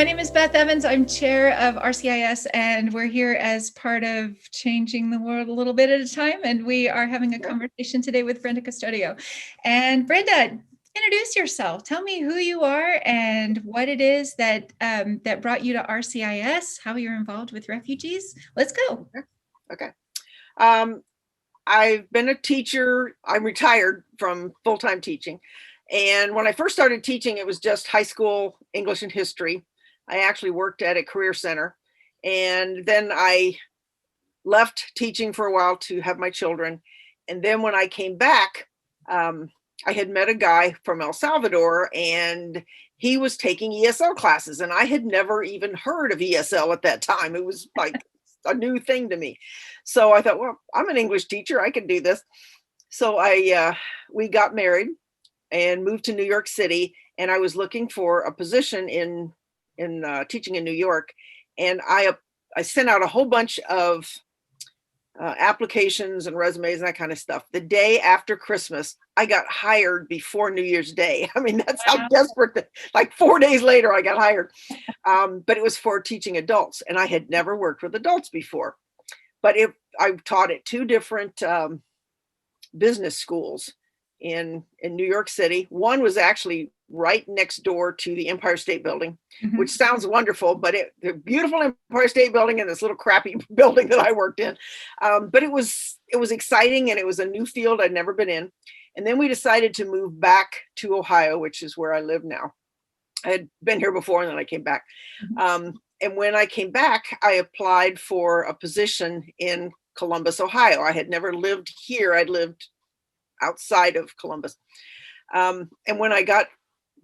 My name is Beth Evans. I'm chair of RCIS, and we're here as part of changing the world a little bit at a time. And we are having a conversation today with Brenda Custodio. And Brenda, introduce yourself. Tell me who you are and what it is that that brought you to RCIS, how you're involved with refugees. Let's go. Okay. I've been a teacher. I'm retired from full-time teaching. And when I first started teaching, it was just high school English and history. I actually worked at a career center. And then I left teaching for a while to have my children. And then when I came back, I had met a guy from El Salvador, and he was taking ESL classes. And I had never even heard of ESL at that time. It was like a new thing to me. So I thought, well, I'm an English teacher. I can do this. So we got married and moved to New York City, and I was looking for a position in teaching in New York, and I sent out a whole bunch of applications and resumes and that kind of stuff. The day after Christmas, I got hired before New Year's Day. I mean, that's how desperate. Like 4 days later, I got hired, but it was for teaching adults, and I had never worked with adults before. But I taught at two different business schools in New York City. One was actually right next door to the Empire State Building, which sounds wonderful, but the beautiful Empire State Building and this little crappy building that I worked in. But it was exciting, and it was a new field I'd never been in. And then we decided to move back to Ohio, which is where I live now. I had been here before, and then I came back. And when I came back, I applied for a position in Columbus, Ohio. I had never lived here. I'd lived outside of Columbus. And when I got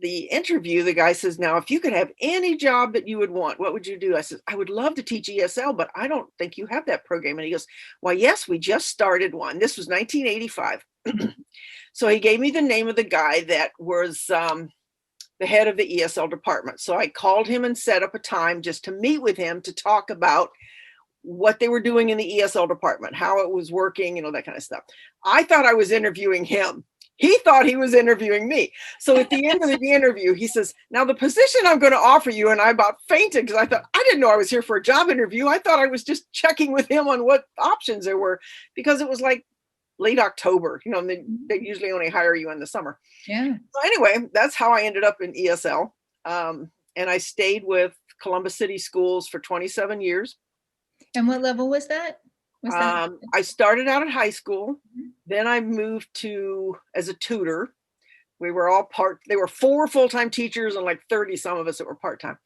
the interview, the guy says, now, if you could have any job that you would want, what would you do? I said, I would love to teach ESL, but I don't think you have that program. And he goes, well, yes, we just started one. This was 1985. So he gave me the name of the guy that was the head of the ESL department. So I called him and set up a time just to meet with him to talk about what they were doing in the ESL department, how it was working, that kind of stuff. I thought I was interviewing him. He thought he was interviewing me. So at the end of the interview, he says, now the position I'm going to offer you, and I about fainted because I thought, I didn't know I was here for a job interview. I thought I was just checking with him on what options there were, because it was like late October, they usually only hire you in the summer. Yeah. So anyway, that's how I ended up in ESL. And I stayed with Columbus City Schools for 27 years. And what level was that? I started out at high school. Then I moved to as a tutor. We were all they were 4 full-time teachers and like 30 some of us that were part-time.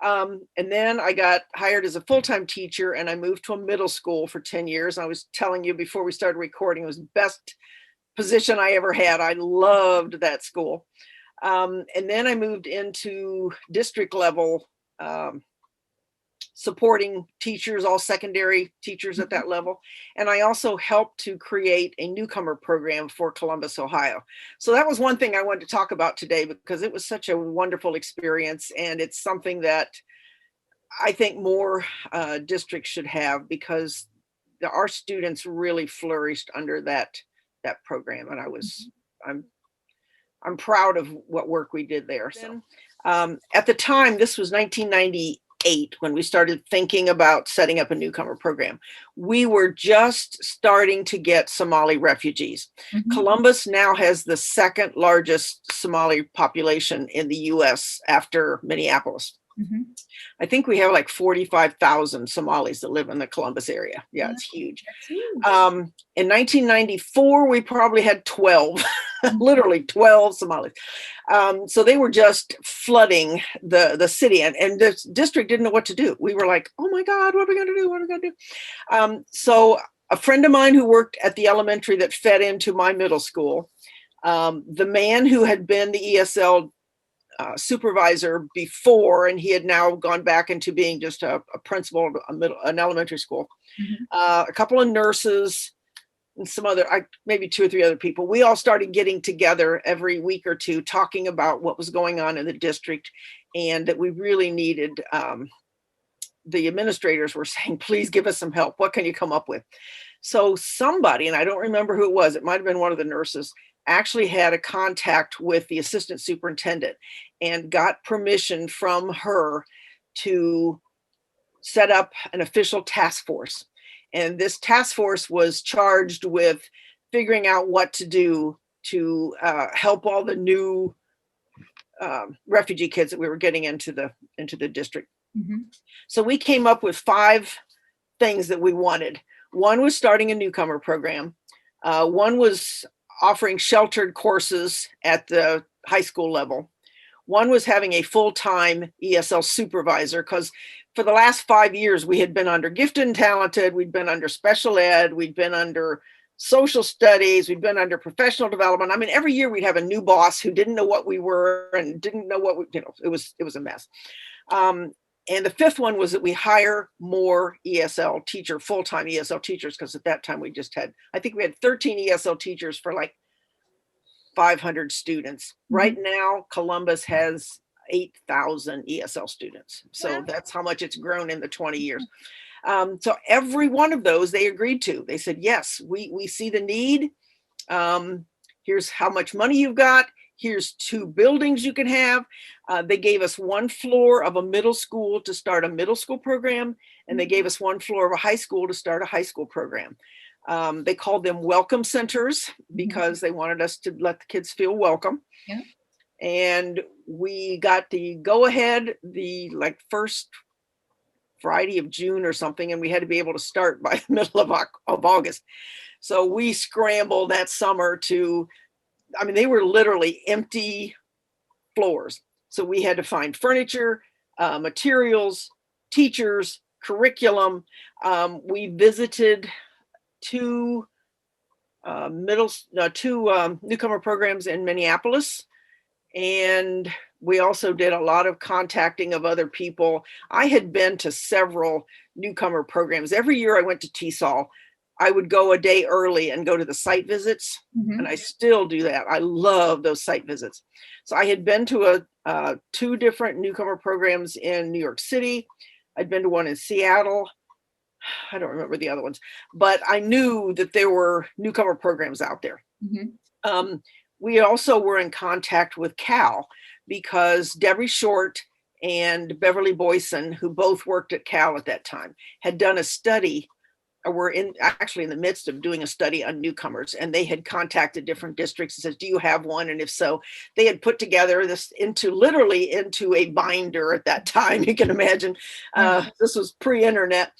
And then I got hired as a full-time teacher, and I moved to a middle school for 10 years. I was telling you before we started recording, it was the best position I ever had. I loved that school. And then I moved into district level supporting teachers, all secondary teachers at that level. And I also helped to create a newcomer program for Columbus, Ohio. So that was one thing I wanted to talk about today, because it was such a wonderful experience. And it's something that I think more districts should have, because our students really flourished under that program. And I'm proud of what work we did there. So at the time, this was 1998 when we started thinking about setting up a newcomer program. We were just starting to get Somali refugees. Columbus now has the second largest Somali population in the US after Minneapolis. I think we have like 45,000 Somalis that live in the Columbus area. Yeah, it's huge. In 1994, we probably had 12, literally 12 Somalis. So they were just flooding the city, and the district didn't know what to do. We were like, oh my God, what are we going to do? What are we going to do? So a friend of mine who worked at the elementary that fed into my middle school, the man who had been the ESL supervisor before, and he had now gone back into being just a principal of an elementary school. A couple of nurses and some other, maybe 2 or 3 other people. We all started getting together every week or two, talking about what was going on in the district, and that we really needed, the administrators were saying, please give us some help. What can you come up with? So somebody, and I don't remember who it was, it might've been one of the nurses, actually had a contact with the assistant superintendent and got permission from her to set up an official task force. And this task force was charged with figuring out what to do to help all the new refugee kids that we were getting into the district. Mm-hmm. So we came up with 5 things that we wanted. One was starting a newcomer program. One was offering sheltered courses at the high school level. One was having a full-time ESL supervisor, because for the last 5 years, we had been under gifted and talented, we'd been under special ed, we'd been under social studies, we'd been under professional development. I mean, every year we'd have a new boss who didn't know what we were and didn't know what we, it was a mess. And the 5th one was that we hire more full-time ESL teachers, because at that time I think we had 13 ESL teachers for like 500 students. Mm-hmm. Right now, Columbus has 8,000 ESL students. So that's how much it's grown in the 20 years. So every one of those they agreed to. They said, yes, we see the need. Here's how much money you've got. Here's 2 buildings you can have. They gave us 1 floor of a middle school to start a middle school program. And they gave us 1 floor of a high school to start a high school program. They called them welcome centers because they wanted us to let the kids feel welcome. Yeah. And we got the go ahead the first Friday of June or something, and we had to be able to start by the middle of August. So we scrambled that summer they were literally empty floors. So we had to find furniture, materials, teachers, curriculum. We visited 2 newcomer programs in Minneapolis. And we also did a lot of contacting of other people. I had been to several newcomer programs. Every year I went to TESOL, I would go a day early and go to the site visits. Mm-hmm. And I still do that. I love those site visits. So I had been to 2 different newcomer programs in New York City. I'd been to one in Seattle. I don't remember the other ones, but I knew that there were newcomer programs out there. Mm-hmm. We also were in contact with Cal, because Debbie Short and Beverly Boyson, who both worked at Cal at that time, had done a study, or were actually in the midst of doing a study on newcomers. And they had contacted different districts and said, do you have one? And if so, they had put together this literally into a binder at that time. You can imagine, this was pre-internet.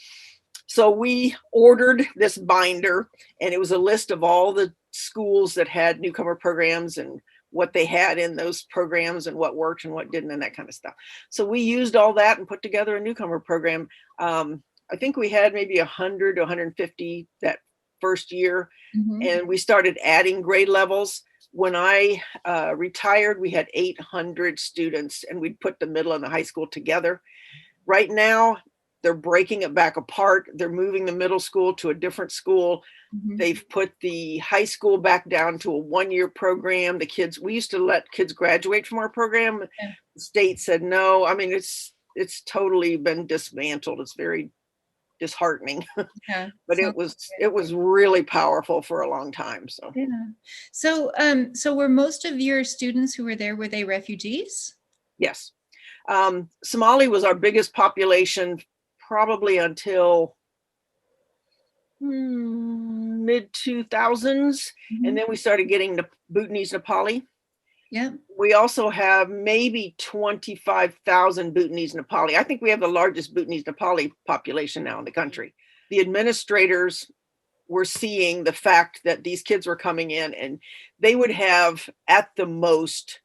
So we ordered this binder, and it was a list of all the schools that had newcomer programs and what they had in those programs and what worked and what didn't and that kind of stuff. So we used all that and put together a newcomer program. I think we had maybe 100 to 150 that first year. Mm-hmm. And we started adding grade levels. When I retired, we had 800 students, and we'd put the middle and the high school together. Right now, they're breaking it back apart. They're moving the middle school to a different school. Mm-hmm. They've put the high school back down to a 1-year program. We used to let kids graduate from our program. Yeah. The state said no. I mean, it's totally been dismantled. It's very disheartening. Yeah, but it was really powerful for a long time. So yeah. So were most of your students who were there, were they refugees? Yes. Somali was our biggest population probably until mid 2000s. Mm-hmm. And then we started getting the Bhutanese Nepali. Yeah. We also have maybe 25,000 Bhutanese Nepali. I think we have the largest Bhutanese Nepali population now in the country. The administrators were seeing the fact that these kids were coming in, and they would have at the most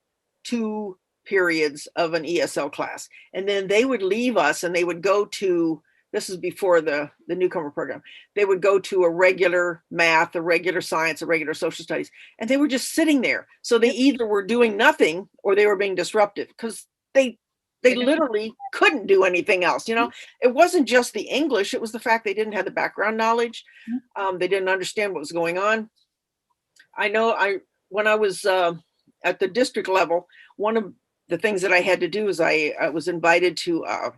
2 periods of an ESL class. And then they would leave us and they would go to, this is before the newcomer program, they would go to a regular math, a regular science, a regular social studies, and they were just sitting there. So they either were doing nothing or they were being disruptive, because they literally couldn't do anything else. It wasn't just the English, it was the fact they didn't have the background knowledge. They didn't understand what was going on. I know when I was at the district level, one of the things that I had to do is I was invited to a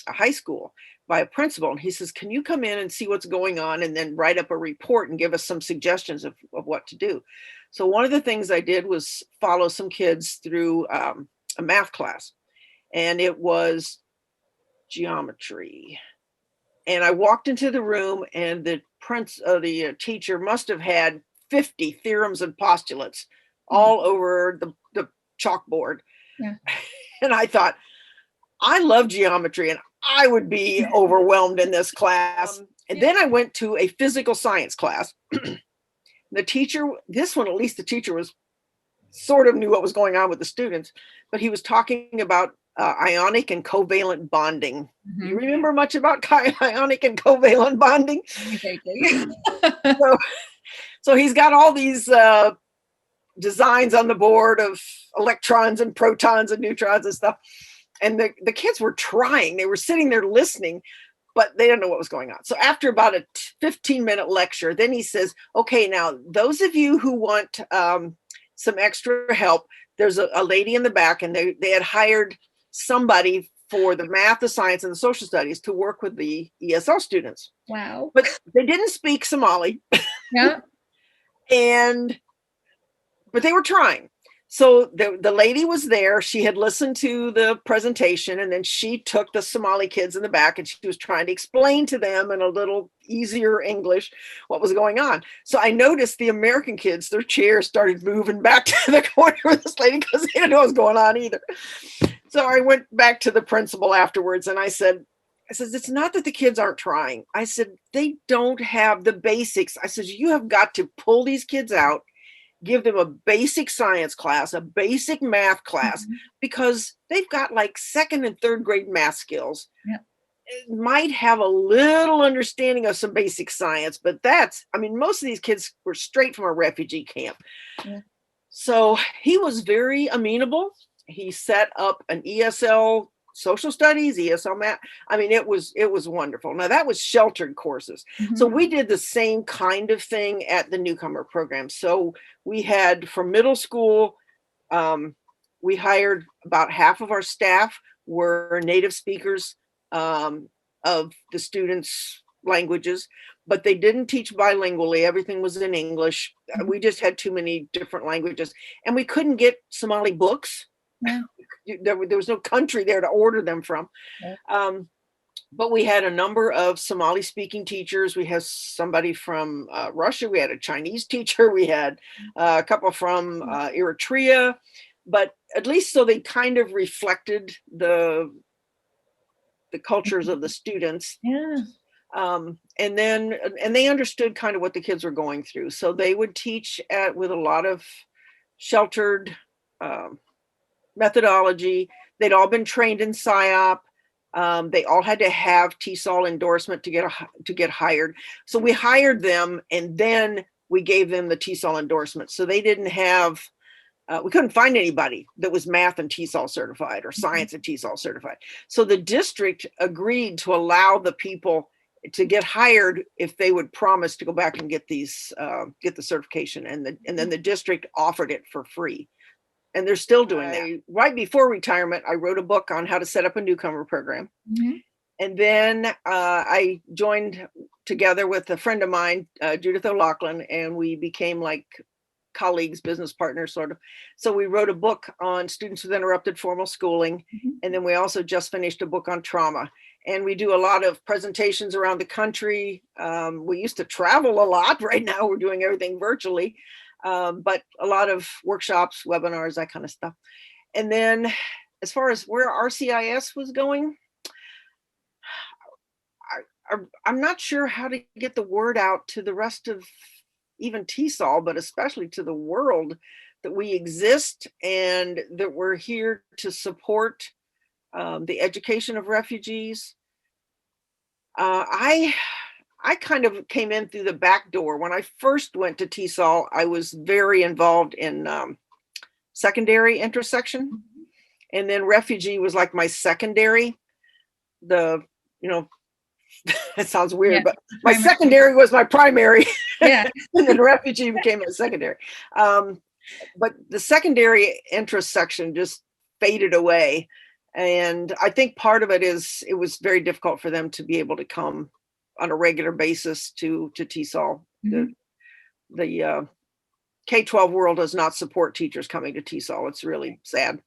high school by a principal, and he says, can you come in and see what's going on and then write up a report and give us some suggestions of what to do? So one of the things I did was follow some kids through a math class, and it was geometry. And I walked into the room, and the teacher must have had 50 theorems and postulates all over the chalkboard. Yeah. And I thought, I love geometry and I would be overwhelmed in this class. And then I went to a physical science class. The teacher, this one, at least the teacher was sort of knew what was going on with the students, but he was talking about ionic and covalent bonding. Mm-hmm. You remember much about ionic and covalent bonding? So he's got all these designs on the board of electrons and protons and neutrons and stuff. And the kids were trying. They were sitting there listening, but they didn't know what was going on. So after about a 15-minute lecture, then he says, okay, now those of you who want some extra help, there's a lady in the back, and they had hired somebody for the math, the science, and the social studies to work with the ESL students. Wow. But they didn't speak Somali. Yeah. But they were trying. So the lady was there. She had listened to the presentation, and then she took the Somali kids in the back, and she was trying to explain to them in a little easier English what was going on. So I noticed the American kids, their chairs started moving back to the corner with this lady because they didn't know what was going on either. So I went back to the principal afterwards, and I said, it's not that the kids aren't trying. I said, they don't have the basics. I said, you have got to pull these kids out, give them a basic science class, a basic math class, mm-hmm. because they've got like second and third grade math skills. Yeah. It might have a little understanding of some basic science, but most of these kids were straight from a refugee camp. Yeah. So he was very amenable. He set up an ESL social studies, ESL math. It was wonderful. Now that was sheltered courses. Mm-hmm. So we did the same kind of thing at the newcomer program. So we had from middle school, we hired about half of our staff were native speakers of the students' languages, but they didn't teach bilingually. Everything was in English. Mm-hmm. We just had too many different languages, and we couldn't get Somali books. Yeah. There was no country there to order them from. Yeah. But we had a number of Somali speaking teachers. We had somebody from Russia. We had a Chinese teacher. We had a couple from Eritrea, but at least so they kind of reflected the cultures of the students. Yeah. And they understood kind of what the kids were going through. So they would teach with a lot of sheltered methodology. They'd all been trained in PSYOP. They all had to have TESOL endorsement to get hired. So we hired them, and then we gave them the TESOL endorsement. So they didn't have, we couldn't find anybody that was math and TESOL certified or science and TESOL certified. So the district agreed to allow the people to get hired if they would promise to go back and get the certification, and then the district offered it for free. And they're still doing that. Right before retirement, I wrote a book on how to set up a newcomer program. Mm-hmm. And then I joined together with a friend of mine, Judith O'Loughlin, and we became like colleagues, business partners, sort of. So we wrote a book on students with interrupted formal schooling. Mm-hmm. And then we also just finished a book on trauma. And we do a lot of presentations around the country. We used to travel a lot. Right now, we're doing everything virtually. But a lot of workshops, webinars, that kind of stuff. And then as far as where RCIS was going, I'm not sure how to get the word out to the rest of even TESOL, but especially to the world, that we exist and that we're here to support the education of refugees. I kind of came in through the back door. When I first went to TESOL, I was very involved in secondary intersection. And then refugee was like my secondary. It sounds weird, but my secondary was my primary. Yeah. And then refugee became my secondary. But the secondary intersection just faded away. And I think part of it is it was very difficult for them to be able to come on a regular basis to TESOL. Mm-hmm. The K-12 world does not support teachers coming to TESOL. It's really sad.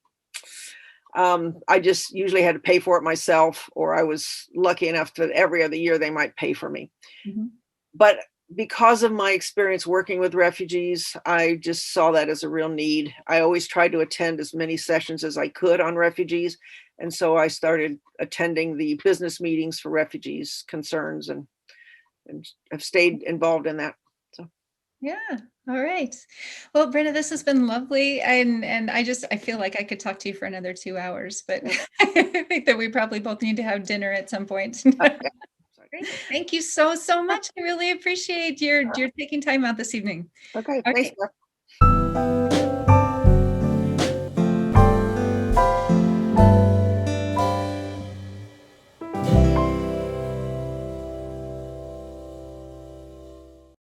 I just usually had to pay for it myself, or I was lucky enough that every other year they might pay for me. Mhm. But because of my experience working with refugees, I just saw that as a real need. I always tried to attend as many sessions as I could on refugees. And so I started attending the business meetings for refugees concerns, and have stayed involved in that. So Yeah. All right. Well, Brenda, this has been lovely. And I feel like I could talk to you for another 2 hours, but yeah. I think that we probably both need to have dinner at some point. Yeah. Great. Thank you so much. I really appreciate your taking time out this evening. Okay, All thanks, right. Beth.